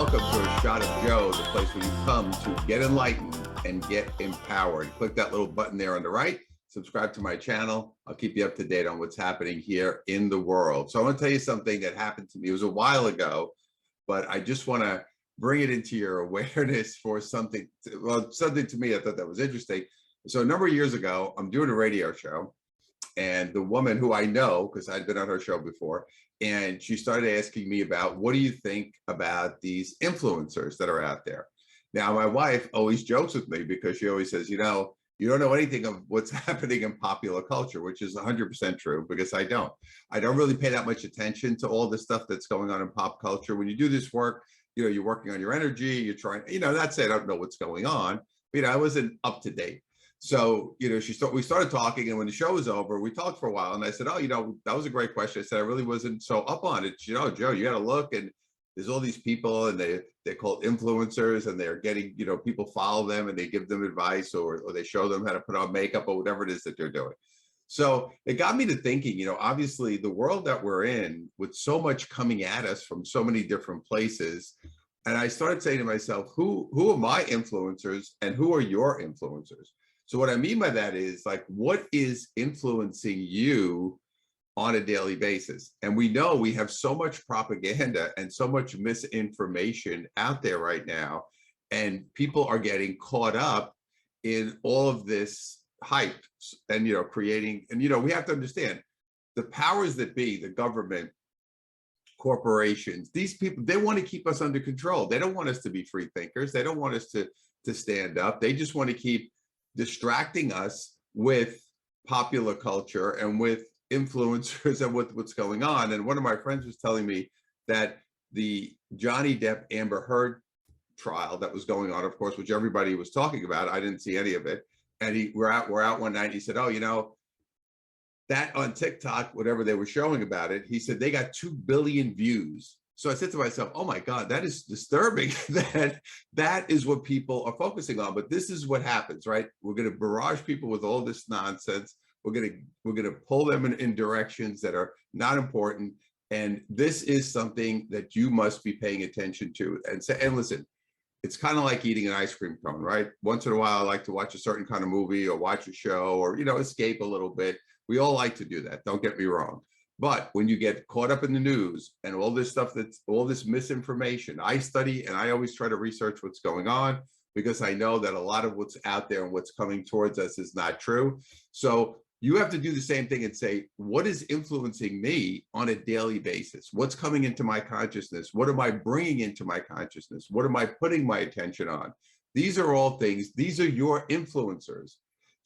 welcome to A Shot of Joe, the place where you come to get enlightened and get empowered. Click that little button there on the right, subscribe to my channel. I'll keep you up to date on what's happening here in the world. So I want to tell you something that happened to me. It was a while ago, but I just want to bring it into your awareness for something, something to me I thought that was interesting. So a number of years ago, I'm doing a radio show, and the woman who I know, because I'd been on her show before, and she started asking me about, what do you think about these influencers that are out there? Now, my wife always jokes with me because she always says, you know, you don't know anything of what's happening in popular culture, which is 100% true, because I don't really pay that much attention to all the stuff that's going on in pop culture. When you do this work, you know, you're working on your energy, you're trying, you know, that's it. I don't know what's going on, but, you know, I wasn't up to date. So, you know, we started talking, and when the show was over, we talked for a while, and I said, oh, you know, that was a great question. I said, I really wasn't so up on it. You know, Joe, you got to look, and there's all these people, and they're called influencers, and they're getting, you know, people follow them, and they give them advice, or they show them how to put on makeup, or whatever it is that they're doing. So it got me to thinking, you know, obviously the world that we're in, with so much coming at us from so many different places, and I started saying to myself, who are my influencers, and who are your influencers? So what I mean by that is, like, what is influencing you on a daily basis? And we know we have so much propaganda and so much misinformation out there right now, and people are getting caught up in all of this hype and, you know, creating, and, you know, we have to understand the powers that be, the government, corporations, these people, they want to keep us under control. They don't want us to be free thinkers. They don't want us to stand up. They just want to keep distracting us with popular culture and with influencers and with what's going on. And one of my friends was telling me that the Johnny Depp Amber Heard trial that was going on, of course, which everybody was talking about, I didn't see any of it. And we're out one night, and he said, oh, you know, that on TikTok, whatever they were showing about it, he said they got 2 billion views. So I said to myself, oh my God, that is disturbing. that is what people are focusing on. But this is what happens, right? We're going to barrage people with all this nonsense. We're going to pull them in directions that are not important. And this is something that you must be paying attention to. And listen, it's kind of like eating an ice cream cone, right? Once in a while, I like to watch a certain kind of movie or watch a show, or, you know, escape a little bit. We all like to do that. Don't get me wrong. But when you get caught up in the news and all this stuff, that's all this misinformation, I study, and I always try to research what's going on, because I know that a lot of what's out there and what's coming towards us is not true. So you have to do the same thing and say, what is influencing me on a daily basis? What's coming into my consciousness? What am I bringing into my consciousness? What am I putting my attention on? These are all things, these are your influencers.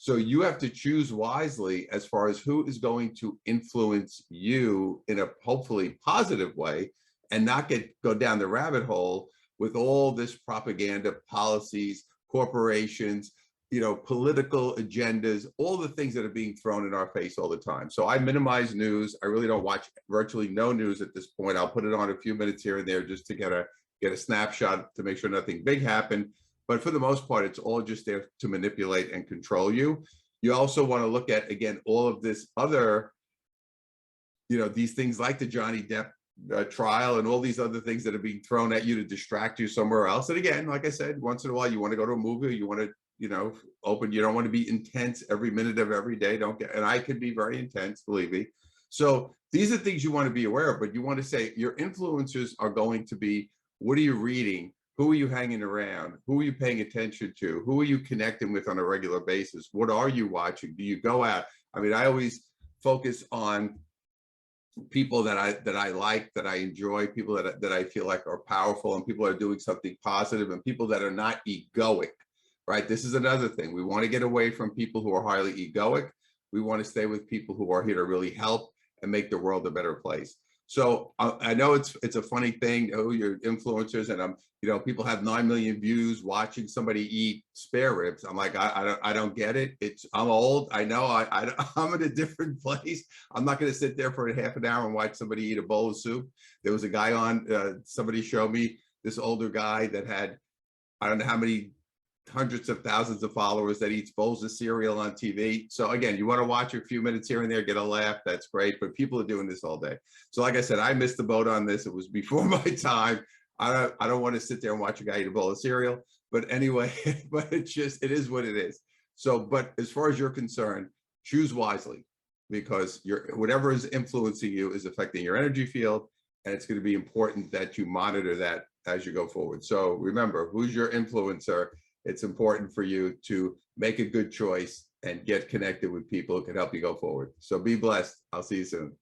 So you have to choose wisely as far as who is going to influence you in a hopefully positive way, and not go down the rabbit hole with all this propaganda, policies, corporations, you know, political agendas, all the things that are being thrown in our face all the time. So I minimize news. I really don't watch virtually no news at this point. I'll put it on a few minutes here and there just to get a snapshot to make sure nothing big happened. But for the most part, it's all just there to manipulate and control you. You also want to look at, again, all of this other, you know, these things like the Johnny Depp trial and all these other things that are being thrown at you to distract you somewhere else. And again, like I said, once in a while, you want to go to a movie, you want to, you know, you don't want to be intense every minute of every day. And I can be very intense, believe me. So these are things you want to be aware of, but you want to say your influencers are going to be, what are you reading? Who are you hanging around? Who are you paying attention to? Who are you connecting with on a regular basis? What are you watching? Do you go out? I mean, I always focus on people that I like, that I enjoy, people that I feel like are powerful, and people that are doing something positive, and people that are not egoic, right? This is another thing. We want to get away from people who are highly egoic. We want to stay with people who are here to really help and make the world a better place. So I know it's a funny thing, oh, you're influencers, and you know, people have 9 million views watching somebody eat spare ribs. I'm like, I don't get it. I'm old. I know I'm in a different place. I'm not going to sit there for a half an hour and watch somebody eat a bowl of soup. There was a guy on, somebody showed me this older guy that had, I don't know how many hundreds of thousands of followers, that eats bowls of cereal on TV. So again, you want to watch a few minutes here and there, get a laugh, that's great, but people are doing this all day. So like I said, I missed the boat on this. It was before my time. I don't want to sit there and watch a guy eat a bowl of cereal. But anyway, but it is what it is. So, but as far as you're concerned, choose wisely, because whatever is influencing you is affecting your energy field, and it's going to be important that you monitor that as you go forward. So remember, who's your influencer? It's important for you to make a good choice and get connected with people who can help you go forward. So be blessed. I'll see you soon.